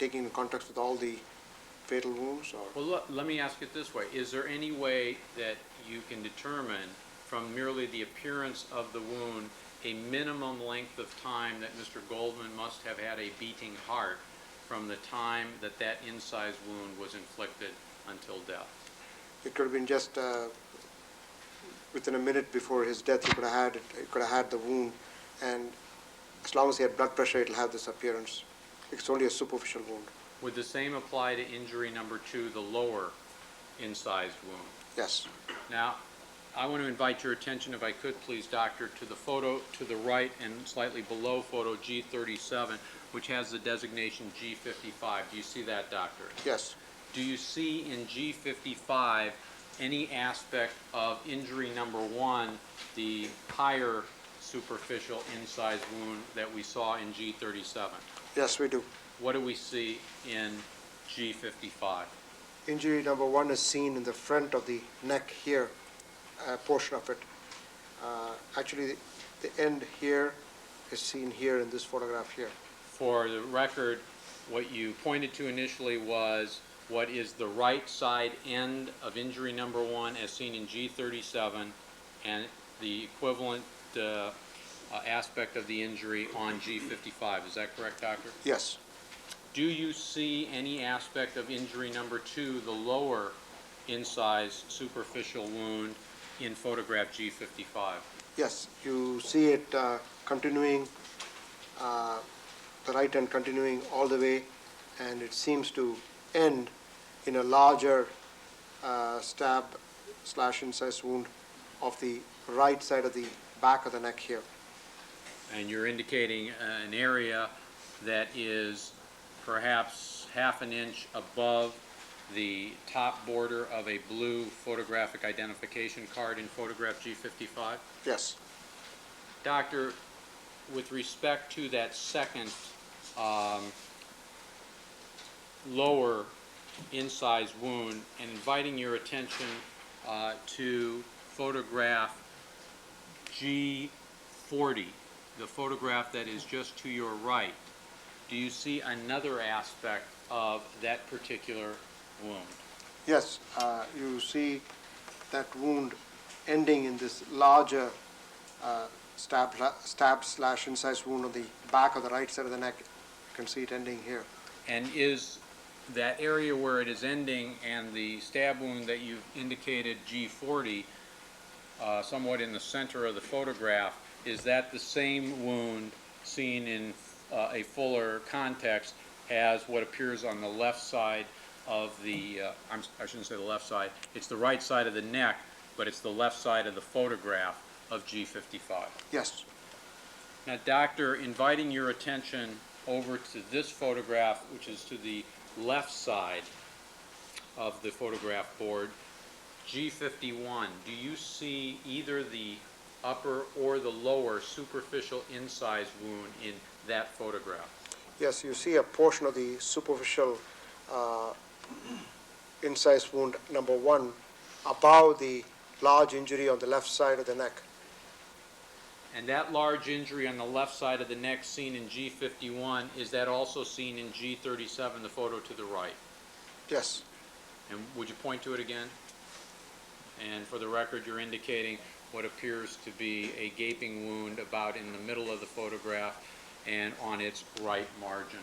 taking in context with all the fatal wounds? Or? Well, let me ask it this way. Is there any way that you can determine from merely the appearance of the wound a minimum length of time that Mr. Goldman must have had a beating heart from the time that that incised wound was inflicted until death? It could have been just within a minute before his death. He could have had the wound, and as long as he had blood pressure, it'll have this appearance. It's only a superficial wound. Would the same apply to injury number 2, the lower incised wound? Yes. Now, I want to invite your attention, if I could please, Doctor, to the photo to the right and slightly below photo G37, which has the designation G55. Do you see that, Doctor? Yes. Do you see in G55 any aspect of injury number 1, the higher superficial incised wound that we saw in G37? Yes, we do. What do we see in G55? Injury number 1 is seen in the front of the neck here, portion of it. Actually, the end here is seen here in this photograph here. For the record, what you pointed to initially was what is the right side end of injury number 1 as seen in G37 and the equivalent aspect of the injury on G55. Is that correct, Doctor? Yes. Do you see any aspect of injury number 2, the lower incised superficial wound, in photograph G55? Yes, you see it continuing, the right end continuing all the way, and it seems to end in a larger stab/incised wound of the right side of the back of the neck here. And you're indicating an area that is perhaps half an inch above the top border of a blue photographic identification card in photograph G55? Yes. Doctor, with respect to that second lower incised wound, and inviting your attention to photograph G40, the photograph that is just to your right, do you see another aspect of that particular wound? Yes, you see that wound ending in this larger stab/incised wound on the back of the right side of the neck. You can see it ending here. And is that area where it is ending and the stab wound that you've indicated, G40, somewhat in the center of the photograph, is that the same wound seen in a fuller context as what appears on the left side of the, I shouldn't say the left side, it's the right side of the neck, but it's the left side of the photograph of G55? Yes. Now, Doctor, inviting your attention over to this photograph, which is to the left side of the photograph board, G51, do you see either the upper or the lower superficial incised wound in that photograph? Yes, you see a portion of the superficial incised wound number 1 above the large injury on the left side of the neck. And that large injury on the left side of the neck seen in G51, is that also seen in G37, the photo to the right? Yes. And would you point to it again? And for the record, you're indicating what appears to be a gaping wound about in the middle of the photograph and on its right margin.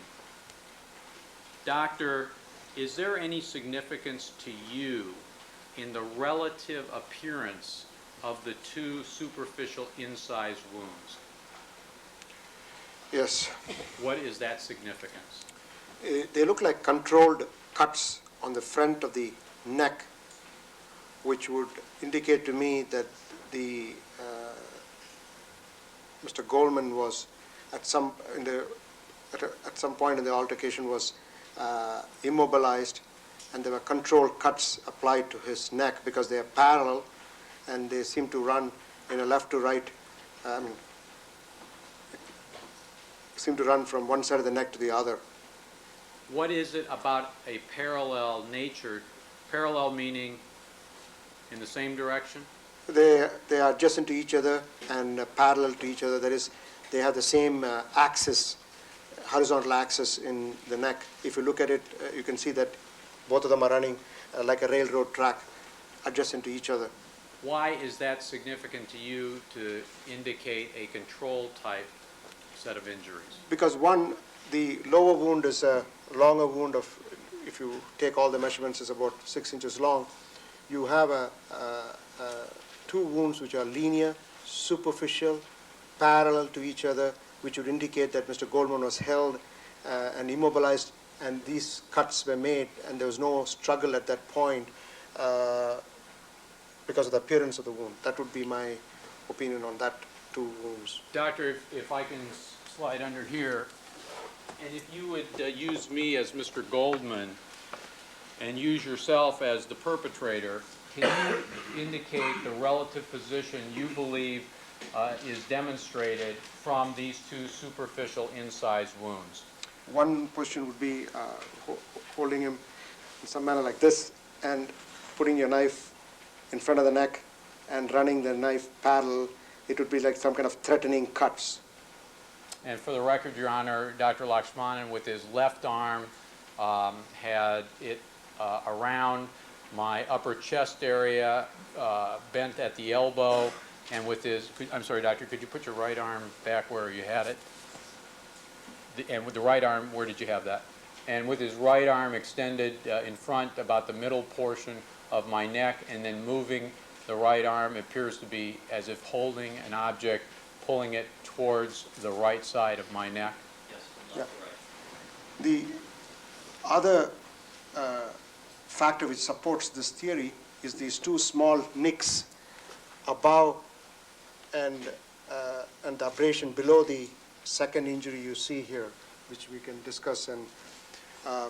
Doctor, is there any significance to you in the relative appearance of the 2 superficial incised wounds? Yes. What is that significance? They look like controlled cuts on the front of the neck, which would indicate to me that the Mr. Goldman was at some point in the altercation was immobilized, and there were controlled cuts applied to his neck because they are parallel and they seem to run in a left to right, seem to run from one side of the neck to the other. What is it about a parallel nature? Parallel meaning in the same direction? They are adjacent to each other and parallel to each other. That is, they have the same axis horizontal axis in the neck. If you look at it, you can see that both of them are running like a railroad track adjacent to each other. Why is that significant to you to indicate a control type set of injuries? Because one, the lower wound is a longer wound of, if you take all the measurements, is about 6 inches long. You have two wounds which are linear, superficial, parallel to each other, which would indicate that Mr. Goldman was held and immobilized, and these cuts were made, and there was no struggle at that point because of the appearance of the wound. That would be my opinion on that two wounds. Doctor, if I can slide under here, and if you would use me as Mr. Goldman and use yourself as the perpetrator, can you indicate the relative position you believe is demonstrated from these two superficial incised wounds? One position would be holding him in some manner like this and putting your knife in front of the neck and running the knife parallel. It would be like some kind of threatening cuts. And for the record, Your Honor, Dr. Lakshmanan with his left arm had it around my upper chest area, bent at the elbow, and with his, I'm sorry, Doctor, could you put your right arm back where you had it? And with the right arm, where did you have that? And with his right arm extended in front about the middle portion of my neck, and then moving the right arm appears to be as if holding an object, pulling it towards the right side of my neck. Yes, from left to right. The other factor which supports this theory is these two small nicks above and the abrasion below the second injury you see here, which we can discuss, and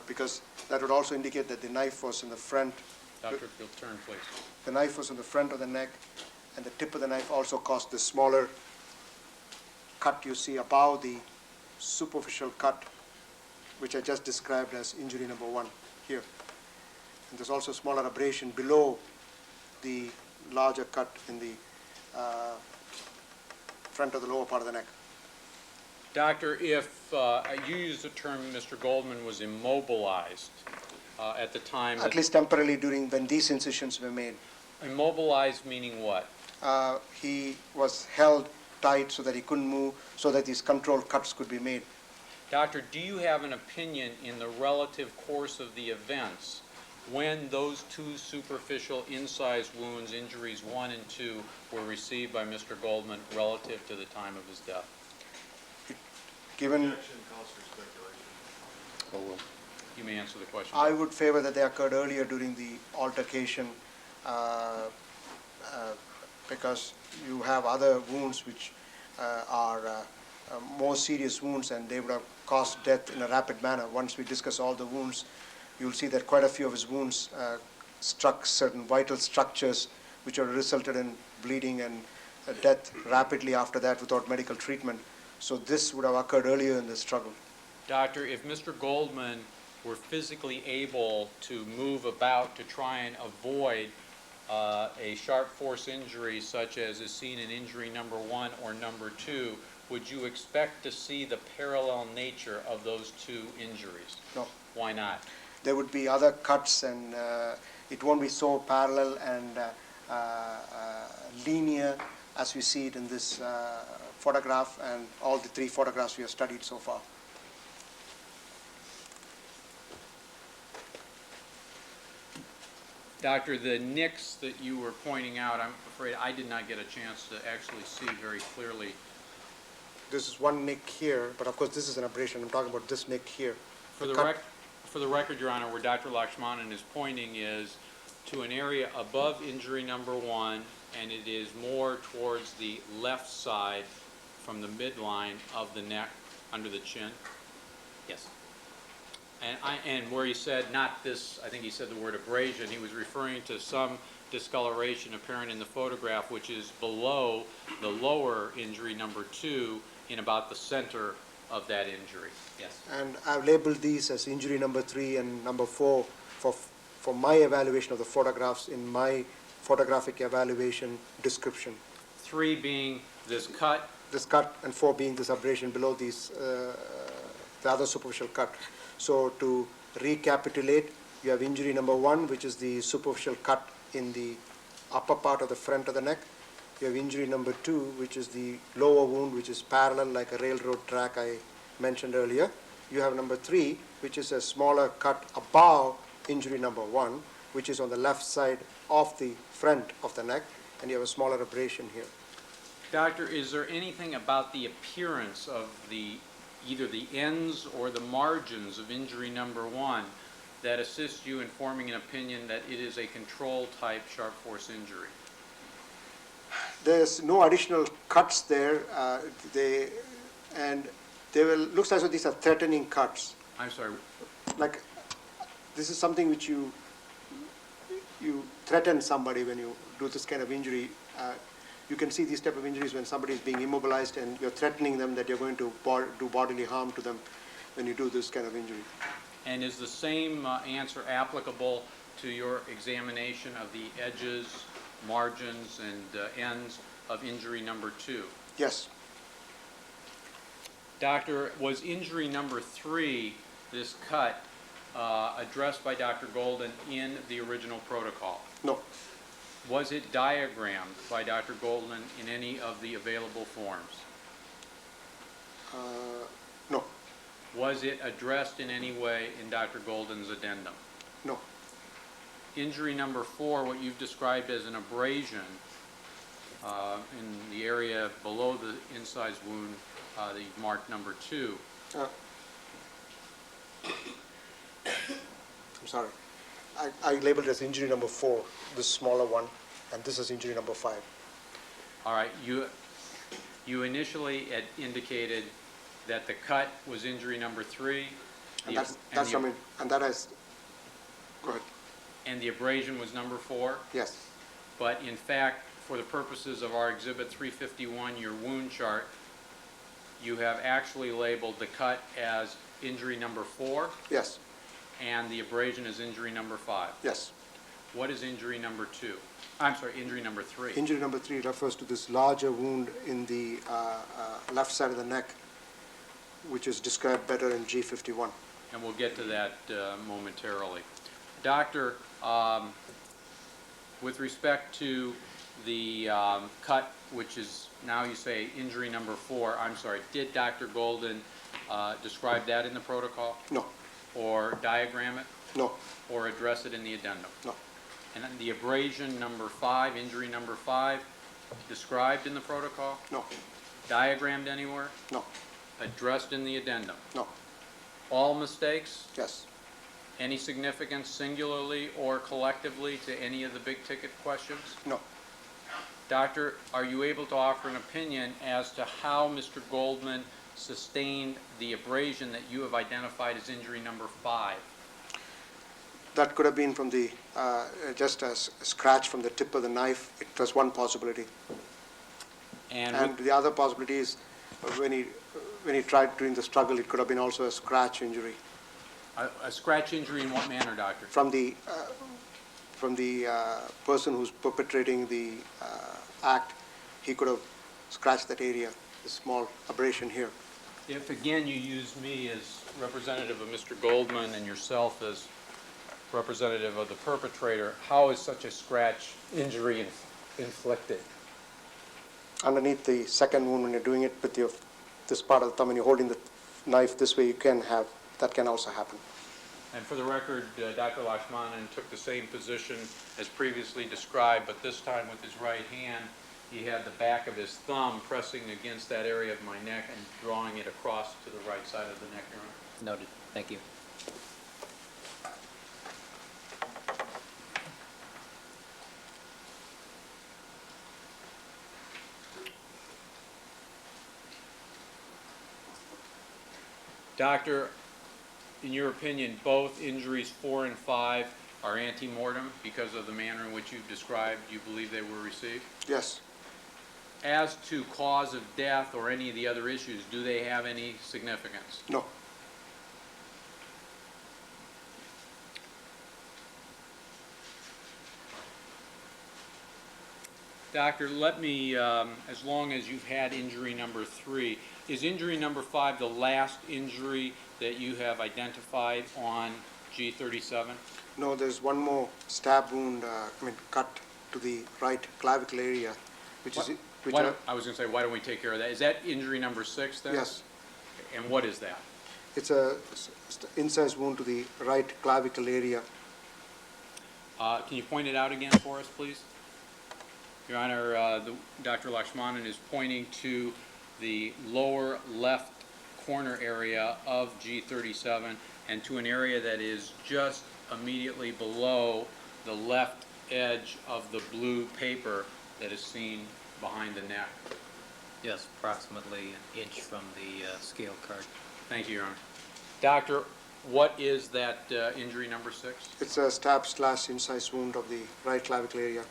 because that would also indicate that the knife was in the front. Doctor, if you'll turn, please. The knife was in the front of the neck, and the tip of the knife also caused the smaller cut you see above the superficial cut, which I just described as injury number 1 here. And there's also a smaller abrasion below the larger cut in the front of the lower part of the neck. Doctor, if you used the term Mr. Goldman was immobilized at the time. At least temporarily during when these incisions were made. Immobilized meaning what? He was held tight so that he couldn't move, so that these controlled cuts could be made. Doctor, do you have an opinion in the relative course of the events when those two superficial incised wounds, injuries 1 and 2, were received by Mr. Goldman relative to the time of his death? Given, Objection calls for speculation. You may answer the question. I would favor that they occurred earlier during the altercation because you have other wounds which are more serious wounds, and they would have caused death in a rapid manner. Once we discuss all the wounds, you'll see that quite a few of his wounds struck certain vital structures which have resulted in bleeding and death rapidly after that without medical treatment. So this would have occurred earlier in the struggle. Doctor, if Mr. Goldman were physically able to move about to try and avoid a sharp force injury such as is seen in injury number 1 or number 2, would you expect to see the parallel nature of those two injuries? No. Why not? There would be other cuts, and it won't be so parallel and linear as we see it in this photograph and all the 3 photographs we have studied so far. Doctor, the nicks that you were pointing out, I'm afraid I did not get a chance to actually see very clearly. This is one nick here, but of course this is an abrasion. I'm talking about this nick here. For the record, Your Honor, where Dr. Lakshmanan is pointing is to an area above injury number 1, and it is more towards the left side from the midline of the neck under the chin. Yes. And where he said not this, I think he said the word abrasion, he was referring to some discoloration apparent in the photograph, which is below the lower injury number 2 in about the center of that injury. Yes. And I've labeled these as injury number 3 and number 4 for my evaluation of the photographs in my photographic evaluation description. 3 being this cut. This cut, and 4 being this abrasion below these the other superficial cut. So to recapitulate, you have injury number 1, which is the superficial cut in the upper part of the front of the neck. You have injury number 2, which is the lower wound, which is parallel like a railroad track I mentioned earlier. You have number 3, which is a smaller cut above injury number 1, which is on the left side of the front of the neck, and you have a smaller abrasion here. Doctor, is there anything about the appearance of either the ends or the margins of injury number 1 that assists you in forming an opinion that it is a control type sharp force injury? There's no additional cuts there. Looks as though these are threatening cuts. I'm sorry. Like, this is something which you threaten somebody when you do this kind of injury. You can see these type of injuries when somebody is being immobilized and you're threatening them that you're going to do bodily harm to them when you do this kind of injury. And is the same answer applicable to your examination of the edges, margins, and ends of injury number 2? Yes. Doctor, was injury number 3, this cut, addressed by Dr. Golden in the original protocol? No. Was it diagrammed by Dr. Golden in any of the available forms? No. Was it addressed in any way in Dr. Golden's addendum? No. Injury number 4, what you've described as an abrasion in the area below the incised wound that you've marked number 2. I'm sorry. I labeled it as injury number 4, this smaller one, and this is injury number 5. All right, you initially had indicated that the cut was injury number 3. And that has, go ahead. And the abrasion was number 4? Yes. But in fact, for the purposes of our Exhibit 351, your wound chart, you have actually labeled the cut as injury number 4? Yes. And the abrasion is injury number 5? Yes. What is injury number 2? I'm sorry, injury number 3? Injury number 3 refers to this larger wound in the left side of the neck, which is described better in G51. And we'll get to that momentarily. Doctor, with respect to the cut, which is now you say injury number 4, I'm sorry, did Dr. Golden describe that in the protocol? No. Or diagram it? No. Or address it in the addendum? No. And then the abrasion number 5, injury number 5, described in the protocol? No. Diagrammed anywhere? No. Addressed in the addendum? No. All mistakes? Yes. Any significance singularly or collectively to any of the big ticket questions? No. Doctor, are you able to offer an opinion as to how Mr. Goldman sustained the abrasion that you have identified as injury number 5? That could have been from the, just a scratch from the tip of the knife. It was one possibility. And the other possibility is when he tried during the struggle, it could have been also a scratch injury. A scratch injury in what manner, doctor? From the person who's perpetrating the act, he could have scratched that area, the small abrasion here. If again you use me as representative of Mr. Goldman and yourself as representative of the perpetrator, how is such a scratch injury inflicted? Underneath the second wound, when you're doing it with this part of the thumb, and you're holding the knife this way, that can also happen. And for the record, Dr. Lakshmanan took the same position as previously described, but this time with his right hand, he had the back of his thumb pressing against that area of my neck and drawing it across to the right side of the neck, Your Honor. Noted. Thank you. Doctor, in your opinion, both injuries 4 and 5 are ante-mortem because of the manner in which you've described you believe they were received? Yes. As to cause of death or any of the other issues, do they have any significance? No. Doctor, let me, as long as you've had injury number 3, is injury number 5 the last injury that you have identified on G37? No, there's one more stab wound, cut to the right clavicle area, which is, which Why are, don't- I was going to say, why don't we take care of that? Is that injury number 6 then? yes, And what is that? it's a incised wound to the right clavicle area. Can you point it out again for us, please? Your Honor, Dr. Lakshmanan is pointing to the lower left corner area of G37 and to an area that is just immediately below the left edge of the blue paper that is seen behind the neck. Yes, approximately an inch from the scale card. Thank you, Your Honor. Doctor, what is that injury number 6? It's a stab/incised wound of the right clavicle area.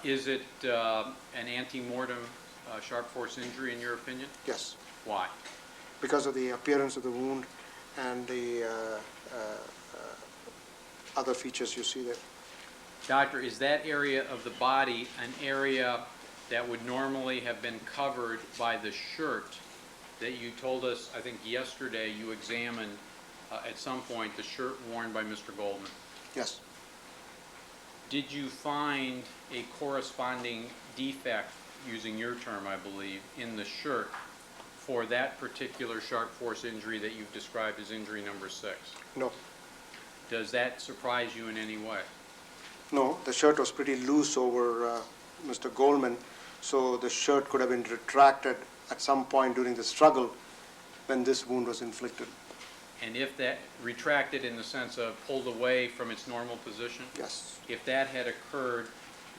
Is it an ante-mortem sharp force injury in your opinion? Yes, Why? because of the appearance of the wound and the other features you see there. Doctor, is that area of the body an area that would normally have been covered by the shirt that you told us, I think yesterday, you examined at some point the shirt worn by Mr. Goldman? Yes, Did you find a corresponding defect, using your term, I believe, in the shirt for that particular sharp force injury that you've described as injury number 6? no, Does that surprise you in any way? no, the shirt was pretty loose over Mr. Goldman, so the shirt could have been retracted at some point during the struggle when this wound was inflicted. And if that retracted in the sense of pulled away from its normal position, Yes, if that had occurred,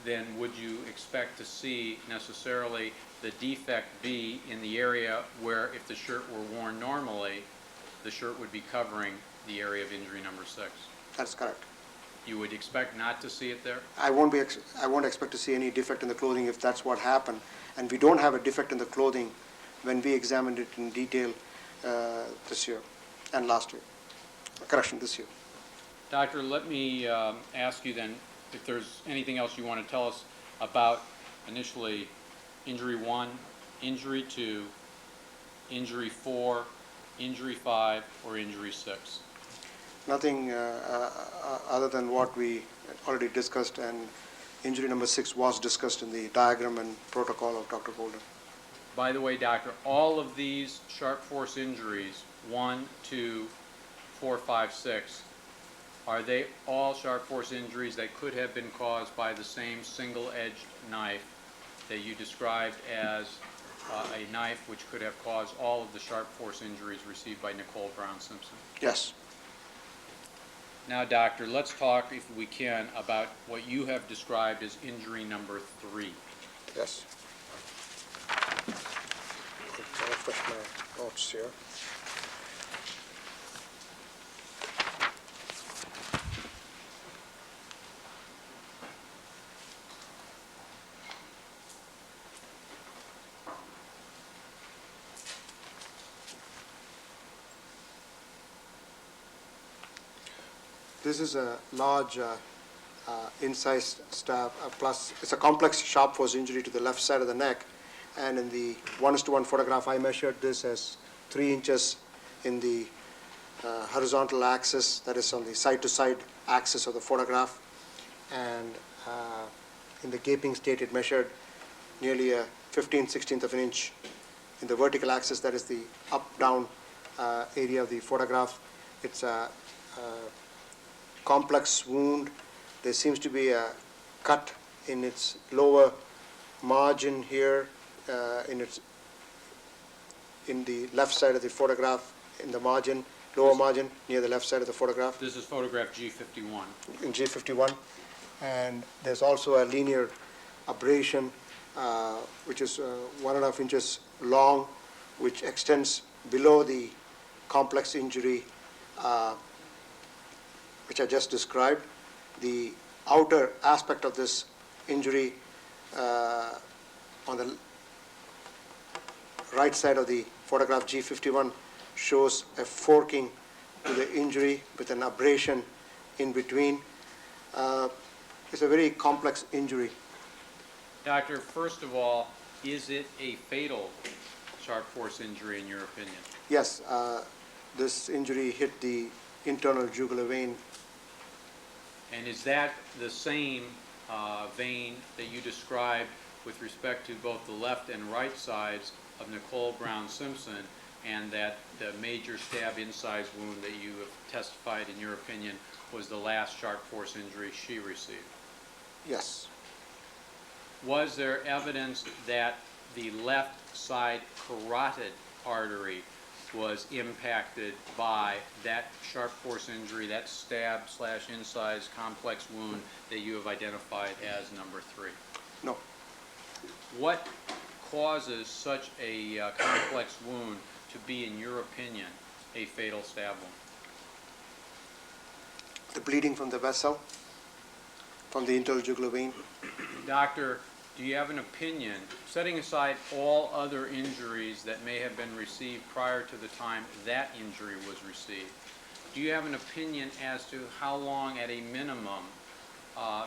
then would you expect to see necessarily the defect be in the area where if the shirt were worn normally, the shirt would be covering the area of injury number 6? that's correct. You would expect not to see it there? I won't expect to see any defect in the clothing if that's what happened. And we don't have a defect in the clothing when we examined it in detail this year and last year. Correction, this year. Doctor, let me ask you then if there's anything else you want to tell us about initially injury 1, injury 2, injury 4, injury 5, or injury 6. Nothing other than what we already discussed, and injury number 6 was discussed in the diagram and protocol of Dr. Golden. By the way, doctor, all of these sharp force injuries, 1, 2, 4, 5, 6, are they all sharp force injuries that could have been caused by the same single-edged knife that you described as a knife which could have caused all of the sharp force injuries received by Nicole Brown Simpson? Yes. Now, doctor, let's talk, if we can, about what you have described as injury number 3. Yes. I'll refresh my notes here. This is a large incised stab, plus it's a complex sharp force injury to the left side of the neck. And in the 1:1 photograph, I measured this as 3 inches in the horizontal axis, that is on the side-to-side axis of the photograph. And in the gaping state, it measured nearly a 15/16 of an inch in the vertical axis, that is the up-down area of the photograph. It's a complex wound. There seems to be a cut in its lower margin here, in the left side of the photograph, in the margin, lower margin, near the left side of the photograph, This is photograph G51. in G51. And there's also a linear abrasion, which is 1.5 inches long, which extends below the complex injury, which I just described. The outer aspect of this injury on the right side of the photograph G51 shows a forking to the injury with an abrasion in between. It's a very complex injury. Doctor, first of all, is it a fatal sharp force injury in your opinion? Yes, This injury hit the internal jugular vein. And is that the same vein that you described with respect to both the left and right sides of Nicole Brown Simpson, and that the major stab incise wound that you have testified, in your opinion, was the last sharp force injury she received? Yes. Was there evidence that the left side carotid artery was impacted by that sharp force injury, that stab/incise complex wound that you have identified as number 3? No. What causes such a complex wound to be, in your opinion, a fatal stab wound? The bleeding from the vessel, from the internal jugular vein. Doctor, do you have an opinion, setting aside all other injuries that may have been received prior to the time that injury was received, do you have an opinion as to how long at a minimum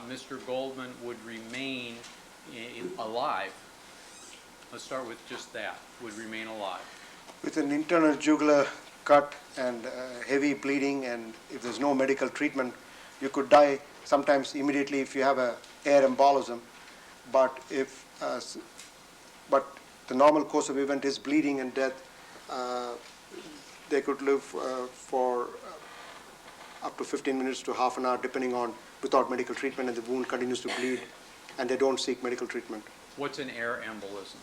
Mr. Goldman would remain alive? Let's start with just that, would remain alive. With an internal jugular cut and heavy bleeding, and if there's no medical treatment, you could die sometimes immediately if you have a air embolism. But but the normal course of event is bleeding and death. They could live for up to 15 minutes to half an hour, depending on, without medical treatment, and the wound continues to bleed, and they don't seek medical treatment. What's an air embolism?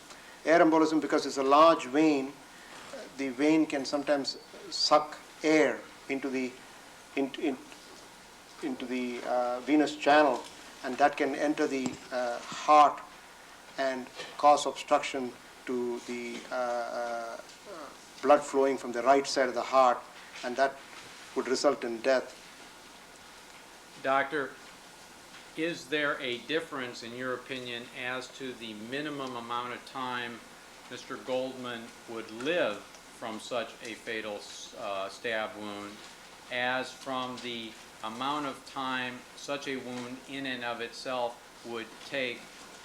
Air embolism, because it's a large vein, the vein can sometimes suck air into the venous channel, and that can enter the heart and cause obstruction to the blood flowing from the right side of the heart, and that would result in death. Doctor, is there a difference, in your opinion, as to the minimum amount of time Mr. Goldman would live from such a fatal stab wound as from the amount of time such a wound in and of itself would take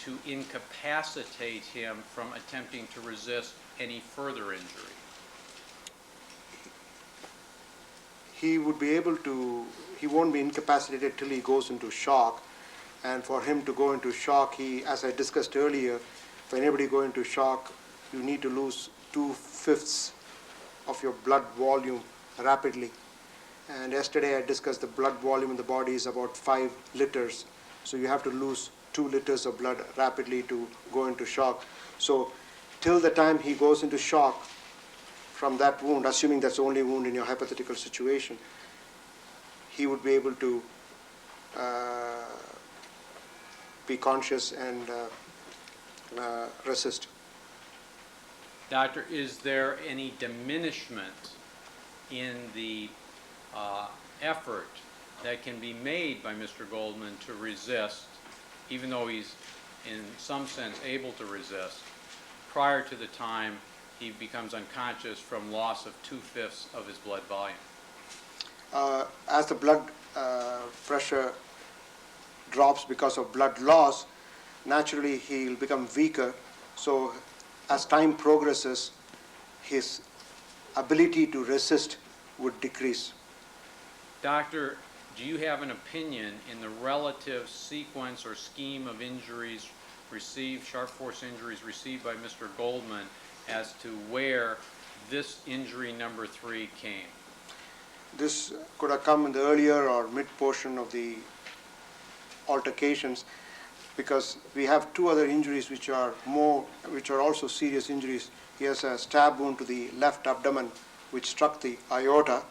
to incapacitate him from attempting to resist any further injury? He would be able to, he won't be incapacitated till he goes into shock. And for him to go into shock, as I discussed earlier, for anybody go into shock, you need to lose 2/5 of your blood volume rapidly. And yesterday I discussed the blood volume in the body is about 5 liters. So you have to lose 2 liters of blood rapidly to go into shock. So till the time he goes into shock from that wound, assuming that's the only wound in your hypothetical situation, he would be able to be conscious and resist. Doctor, is there any diminishment in the effort that can be made by Mr. Goldman to resist, even though he's in some sense able to resist, prior to the time he becomes unconscious from loss of 2/5 of his blood volume? As the blood pressure drops because of blood loss, naturally he'll become weaker. So as time progresses, his ability to resist would decrease. Doctor, do you have an opinion in the relative sequence or scheme of injuries received, sharp force injuries received by Mr. Goldman, as to where this injury number 3 came? This could have come in the earlier or mid portion of the altercations, because we have 2 other injuries which are also serious injuries. He has a stab wound to the left abdomen which struck the aorta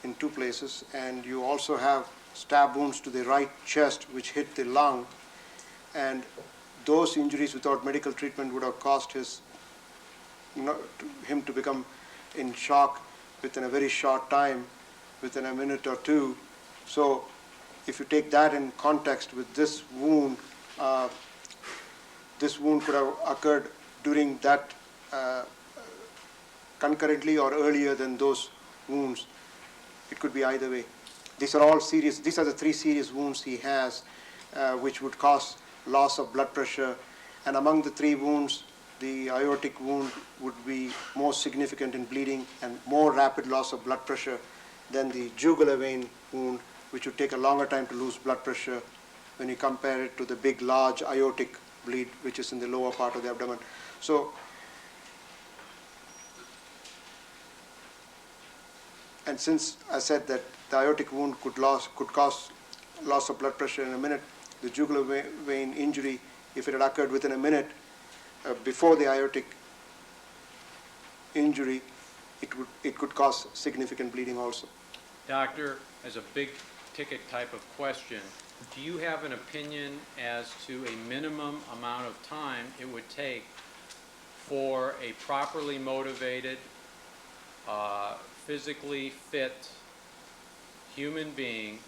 in 2 places, and you also have stab wounds to the right chest which hit the lung, and those injuries without medical treatment would have caused him to become in shock within a very short time, within a minute or 2. So if you take that in context with this wound could have occurred during that concurrently or earlier than those wounds. It could be either way. These are all serious. These are the 3 serious wounds he has, which would cause loss of blood pressure. And among the 3 wounds, the aortic wound would be more significant in bleeding and more rapid loss of blood pressure than the jugular vein wound, which would take a longer time to lose blood pressure when you compare it to the big, large aortic bleed, which is in the lower part of the abdomen. So, and since I said that the aortic wound could cause loss of blood pressure in a minute, the jugular vein injury, if it had occurred within a minute before the aortic injury, it could cause significant bleeding also. Doctor, as a big ticket type of question, do you have an opinion as to a minimum amount of time it would take for a properly motivated, physically fit human being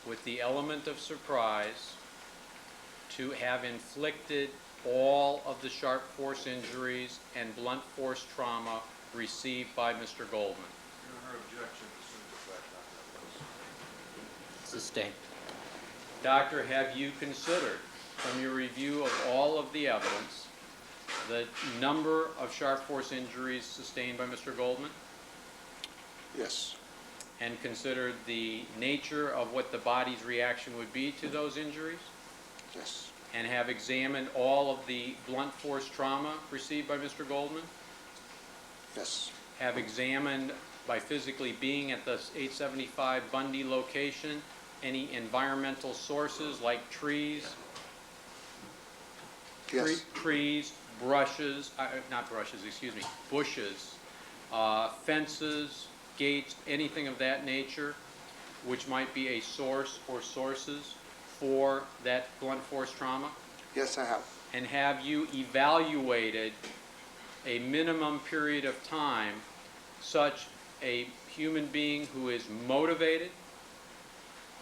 with the element of surprise to have inflicted all of the sharp force injuries and blunt force trauma received by Mr. Goldman? Her objection assumes the fact that was. Sustained. Doctor, have you considered, from your review of all of the evidence, the number of sharp force injuries sustained by Mr. Goldman? Yes. And considered the nature of what the body's reaction would be to those injuries? Yes. And have examined all of the blunt force trauma received by Mr. Goldman? Yes. Have examined, by physically being at the 875 Bundy location, any environmental sources like trees, Yes. trees, brushes, not brushes, excuse me, bushes, fences, gates, anything of that nature, which might be a source or sources for that blunt force trauma? Yes, I have. And have you evaluated a minimum period of time such a human being who is motivated,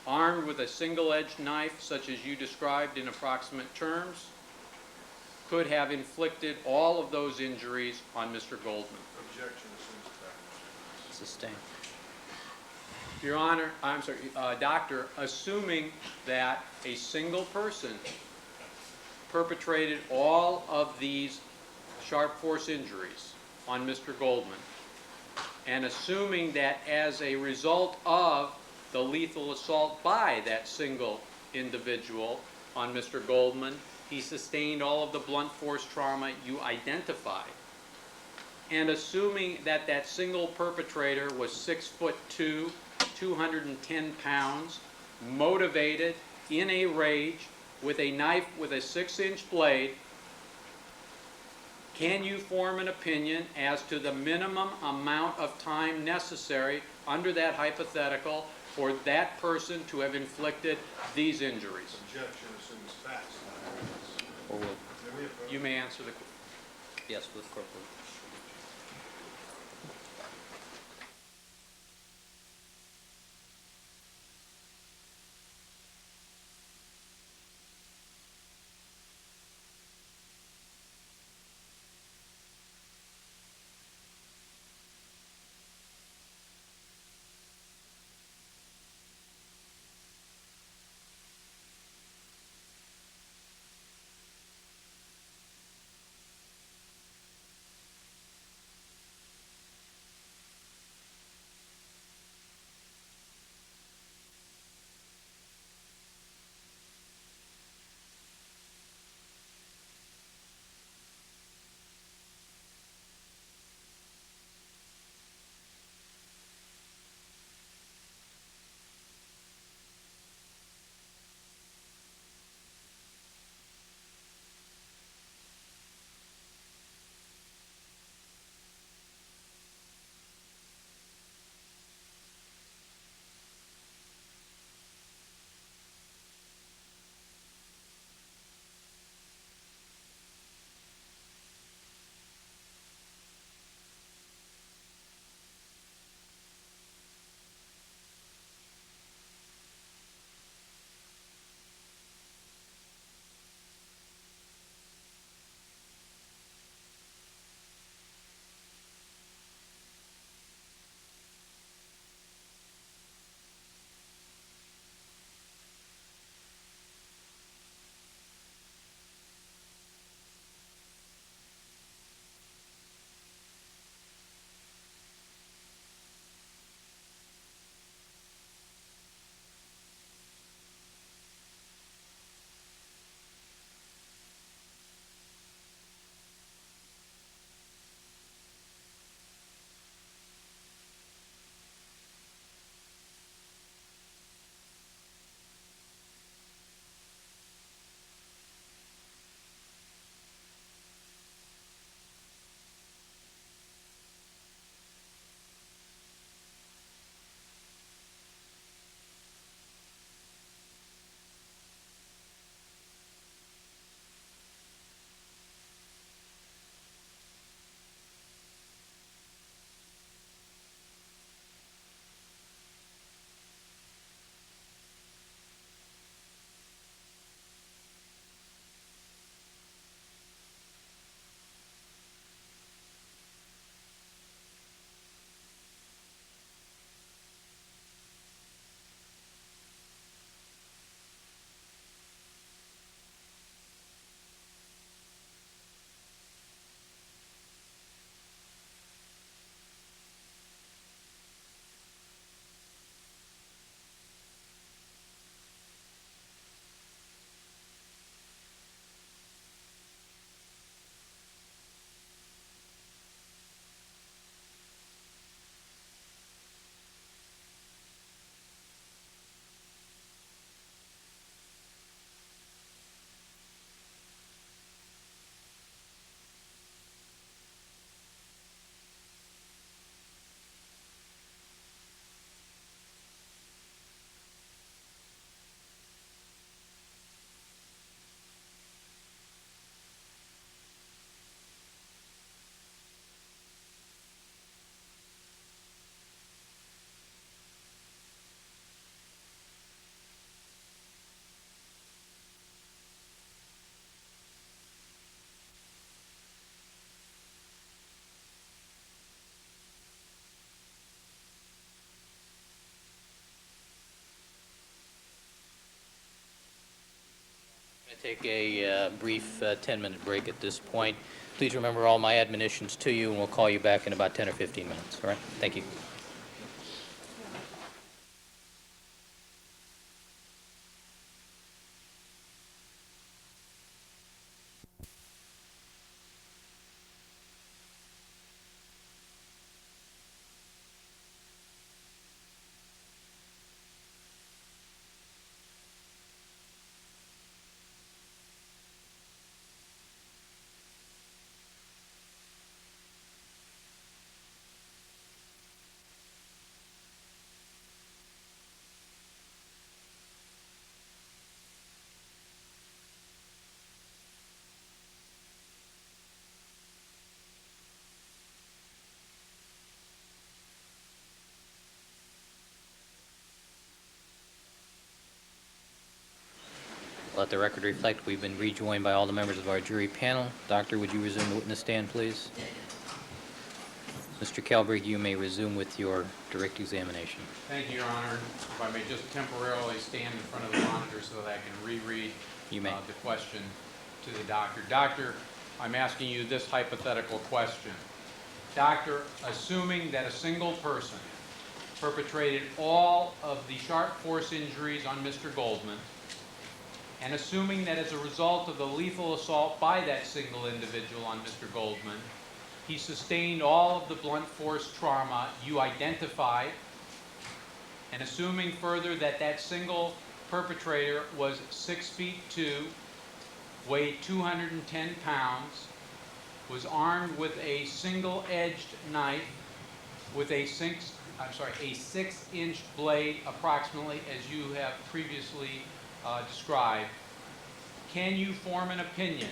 armed with a single-edged knife such as you described in approximate terms, could have inflicted all of those injuries on Mr. Goldman? Objection assumes the fact. Sustained. Your Honor, I'm sorry, Doctor, assuming that a single person perpetrated all of these sharp force injuries on Mr. Goldman, and assuming that as a result of the lethal assault by that single individual on Mr. Goldman, he sustained all of the blunt force trauma you identified, and assuming that that single perpetrator was 6'2", 210 pounds, motivated, in a rage, with a knife with a 6-inch blade, can you form an opinion as to the minimum amount of time necessary under that hypothetical for that person to have inflicted these injuries? Objection assumes facts. Forward. May we approach? You may answer the question. Yes, with court, please. Take a brief 10-minute break at this point. Please remember all my admonitions to you, and we'll call you back in about 10 or 15 minutes. All right? Thank you. Let the record reflect we've been rejoined by all the members of our jury panel. Doctor, would you resume the witness stand, please? Mr. Kelberg, you may resume with your direct examination. Thank you, Your Honor. If I may just temporarily stand in front of the monitor so that I can reread You may. the question to the doctor. Doctor, I'm asking you this hypothetical question. Doctor, assuming that a single person perpetrated all of the sharp force injuries on Mr. Goldman, and assuming that as a result of the lethal assault by that single individual on Mr. Goldman, he sustained all of the blunt force trauma you identified, and assuming further that that single perpetrator was 6'2", weighed 210 pounds, was armed with a single-edged knife with a 6-inch blade, approximately, as you have previously described, can you form an opinion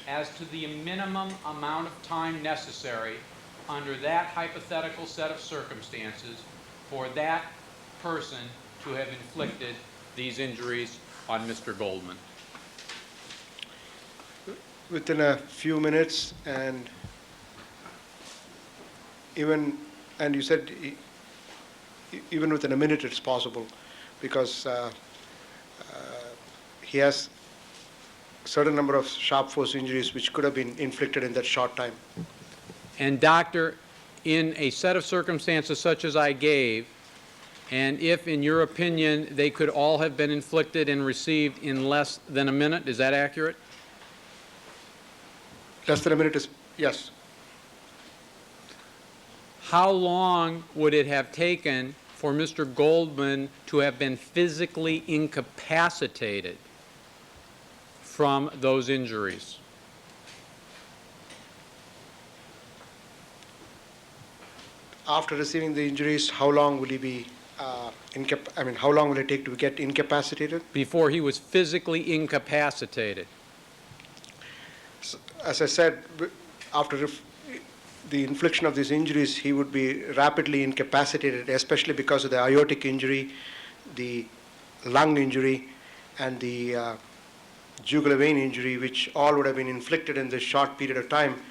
as to the minimum amount of time necessary under that hypothetical set of circumstances for that person to have inflicted these injuries on Mr. Goldman? Within a few minutes, and you said even within a minute it's possible, because he has a certain number of sharp force injuries which could have been inflicted in that short time. And doctor, in a set of circumstances such as I gave, and if in your opinion they could all have been inflicted and received in less than a minute, is that accurate? Less than a minute is, yes. How long would it have taken for Mr. Goldman to have been physically incapacitated from those injuries? After receiving the injuries, how long will he be how long will it take to get incapacitated? Before he was physically incapacitated. As I said, after the infliction of these injuries, he would be rapidly incapacitated, especially because of the aortic injury, the lung injury, and the jugular vein injury, which all would have been inflicted in this short period of time.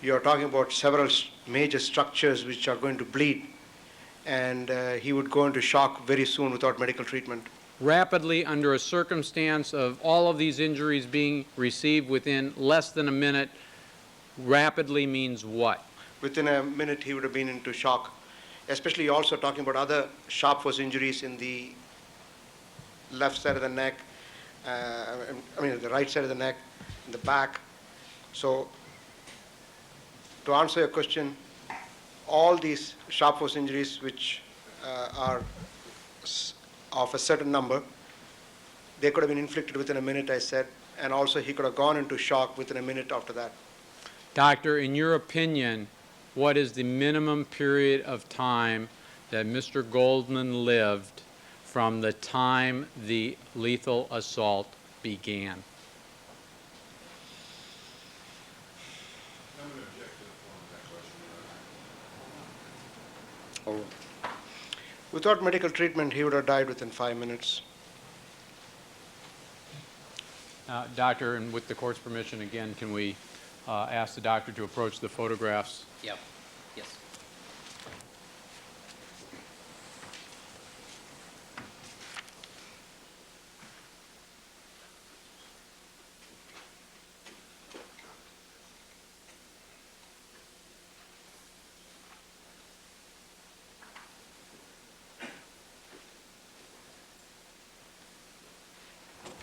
You are talking about several major structures which are going to bleed, and he would go into shock very soon without medical treatment. Rapidly, under a circumstance of all of these injuries being received within less than a minute, rapidly means what? Within a minute, he would have been into shock. Especially also talking about other sharp force injuries in the left side of the neck, the right side of the neck, in the back. So, to answer your question, all these sharp force injuries, which are of a certain number, they could have been inflicted within a minute, I said, and also he could have gone into shock within a minute after that. Doctor, in your opinion, what is the minimum period of time that Mr. Goldman lived from the time the lethal assault began? I'm going to object to the form of that question. Without medical treatment, he would have died within 5 minutes. Doctor, and with the court's permission, again, can we ask the doctor to approach the photographs? Yep. Yes.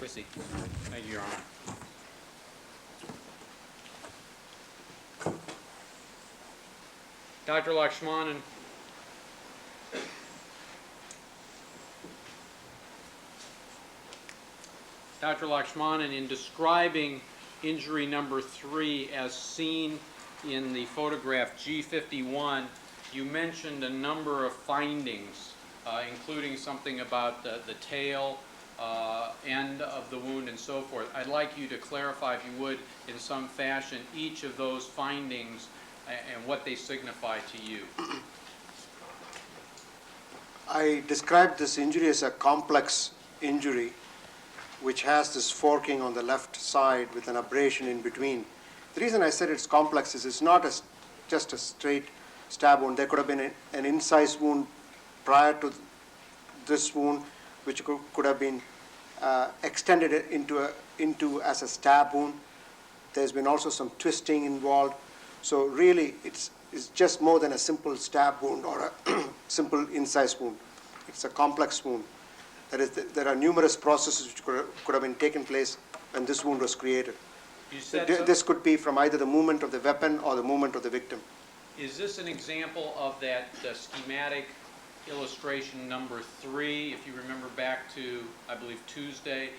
Proceed. Thank you, Your Honor. Dr. Lakshmanan, Dr. Lakshmanan, in describing injury number 3 as seen in the photograph G51, you mentioned a number of findings, including something about the tail, end of the wound, and so forth. I'd like you to clarify, if you would, in some fashion, each of those findings and what they signify to you. I described this injury as a complex injury which has this forking on the left side with an abrasion in between. The reason I said it's complex is it's not just a straight stab wound. There could have been an incised wound prior to this wound, which could have been extended into as a stab wound. There's been also some twisting involved. So really, it's just more than a simple stab wound or a simple incised wound. It's a complex wound. That is, there are numerous processes which could have been taken place when this wound was created. You said This could be from either the movement of the weapon or the movement of the victim. Is this an example of that schematic illustration number 3, if you remember back to, I believe, Tuesday,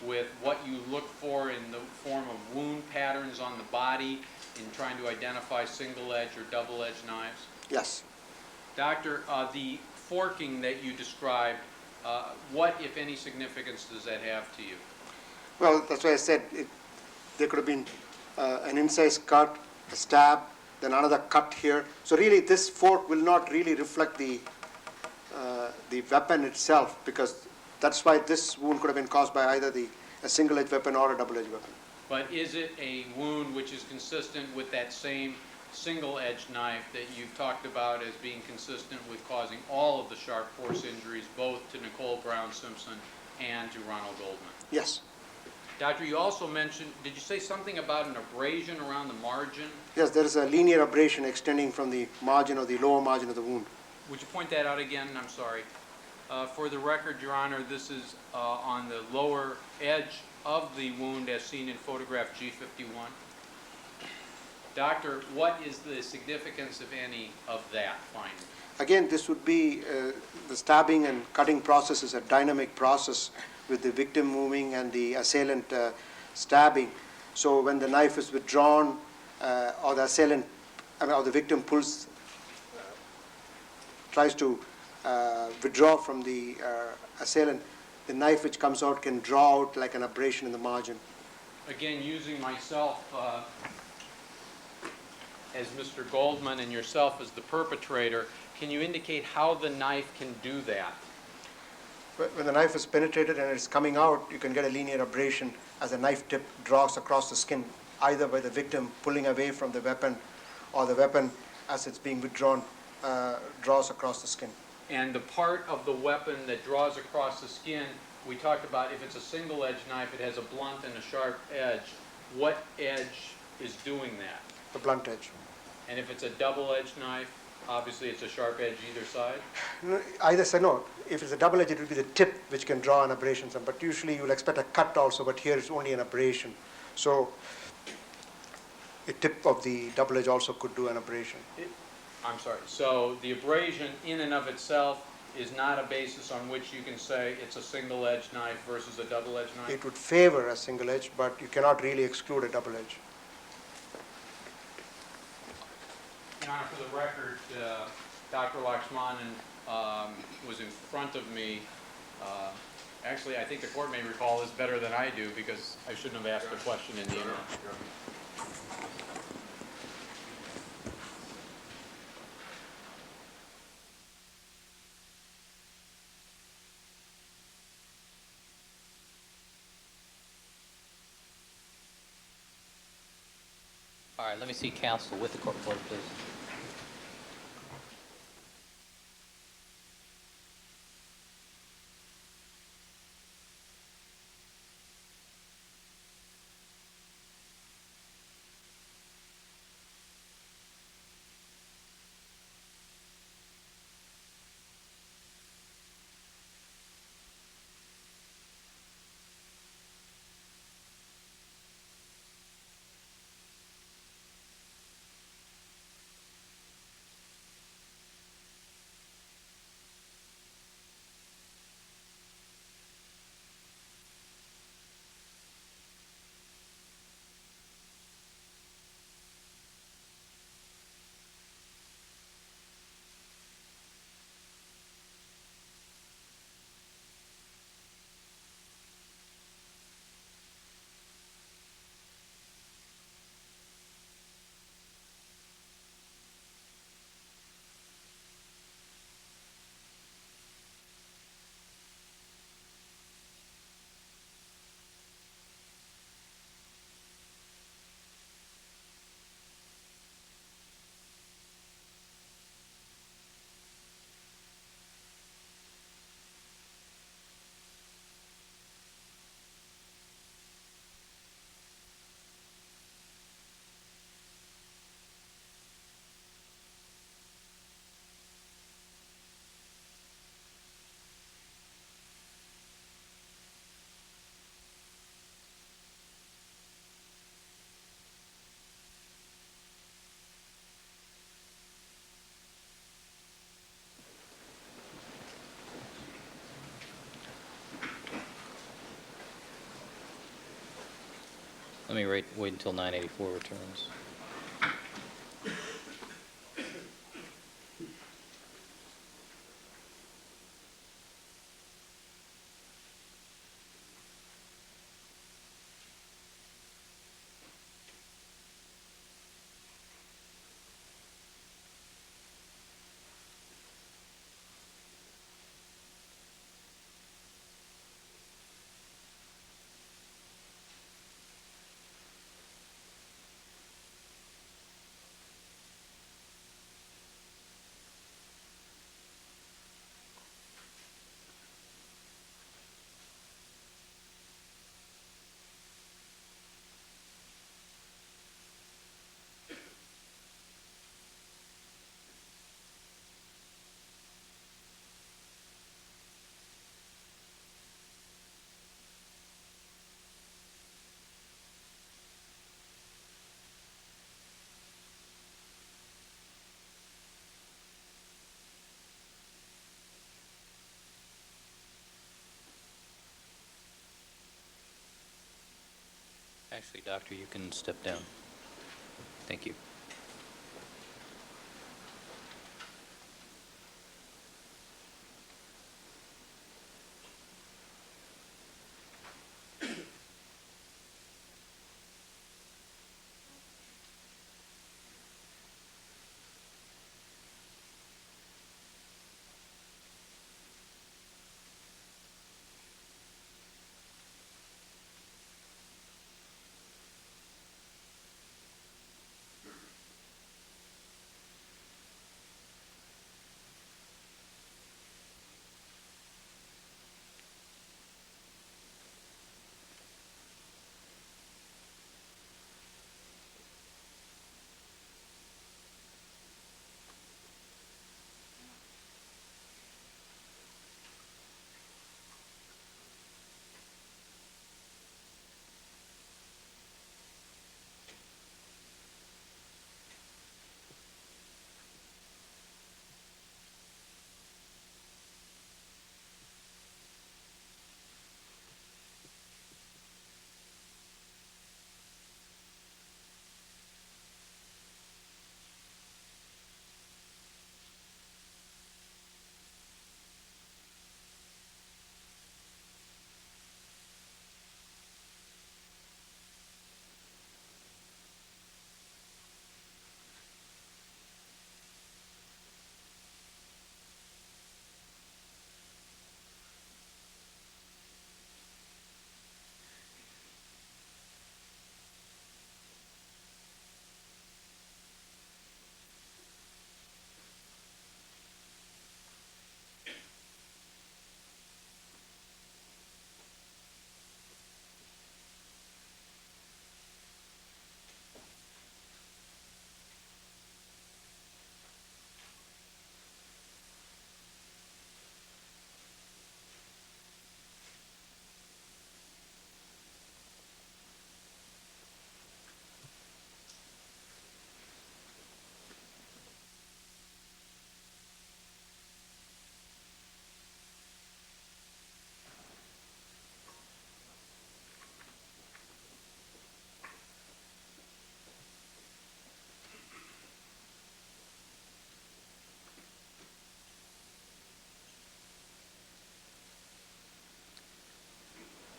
with what you look for in the form of wound patterns on the body in trying to identify single-edge or double-edged knives? Yes. Doctor, the forking that you described, what, if any, significance does that have to you? Well, that's why I said there could have been an incised cut, a stab, then another cut here. So really, this fork will not really reflect the weapon itself, because that's why this wound could have been caused by either a single-edged weapon or a double-edged weapon. But is it a wound which is consistent with that same single-edged knife that you've talked about as being consistent with causing all of the sharp force injuries, both to Nicole Brown Simpson and to Ronald Goldman? Yes. Doctor, you also mentioned, did you say something about an abrasion around the margin? Yes, there is a linear abrasion extending from the margin or the lower margin of the wound. Would you point that out again? I'm sorry. For the record, Your Honor, this is on the lower edge of the wound as seen in photograph G51. Doctor, what is the significance, if any, of that finding? Again, this would be the stabbing and cutting process is a dynamic process with the victim moving and the assailant stabbing. So when the knife is withdrawn or the assailant, or the victim tries to withdraw from the assailant, the knife which comes out can draw out like an abrasion in the margin. Again, using myself as Mr. Goldman and yourself as the perpetrator, can you indicate how the knife can do that? When the knife is penetrated and it's coming out, you can get a linear abrasion as the knife tip draws across the skin, either by the victim pulling away from the weapon or the weapon, as it's being withdrawn, draws across the skin. And the part of the weapon that draws across the skin, we talked about if it's a single-edged knife, it has a blunt and a sharp edge. What edge is doing that? The blunt edge. And if it's a double-edged knife, obviously it's a sharp edge either side? No, either side, no. If it's a double edge, it will be the tip which can draw an abrasion. But usually you will expect a cut also, but here it's only an abrasion. So the tip of the double edge also could do an abrasion. I'm sorry. So the abrasion in and of itself is not a basis on which you can say it's a single-edged knife versus a double-edged knife? It would favor a single edge, but you cannot really exclude a double edge. Your Honor, for the record, Dr. Lakshmanan was in front of me. Actually, I think the court may recall this better than I do because I shouldn't have asked the question in the interim. All right, let me see counsel with the court reporter, please. Let me wait until 984 returns. Actually, Doctor, you can step down. Thank you.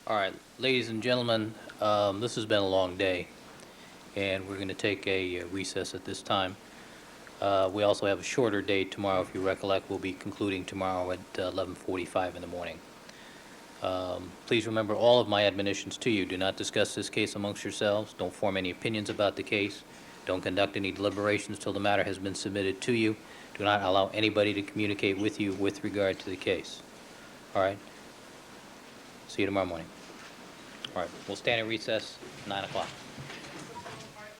All right, ladies and gentlemen, this has been a long day, and we're going to take a recess at this time. We also have a shorter day tomorrow. If you recollect, we'll be concluding tomorrow at 11:45 in the morning. Please remember all of my admonitions to you. Do not discuss this case amongst yourselves. Don't form any opinions about the case. Don't conduct any deliberations till the matter has been submitted to you. Do not allow anybody to communicate with you with regard to the case. All right? See you tomorrow morning. All right, we'll stand in recess, 9 o'clock.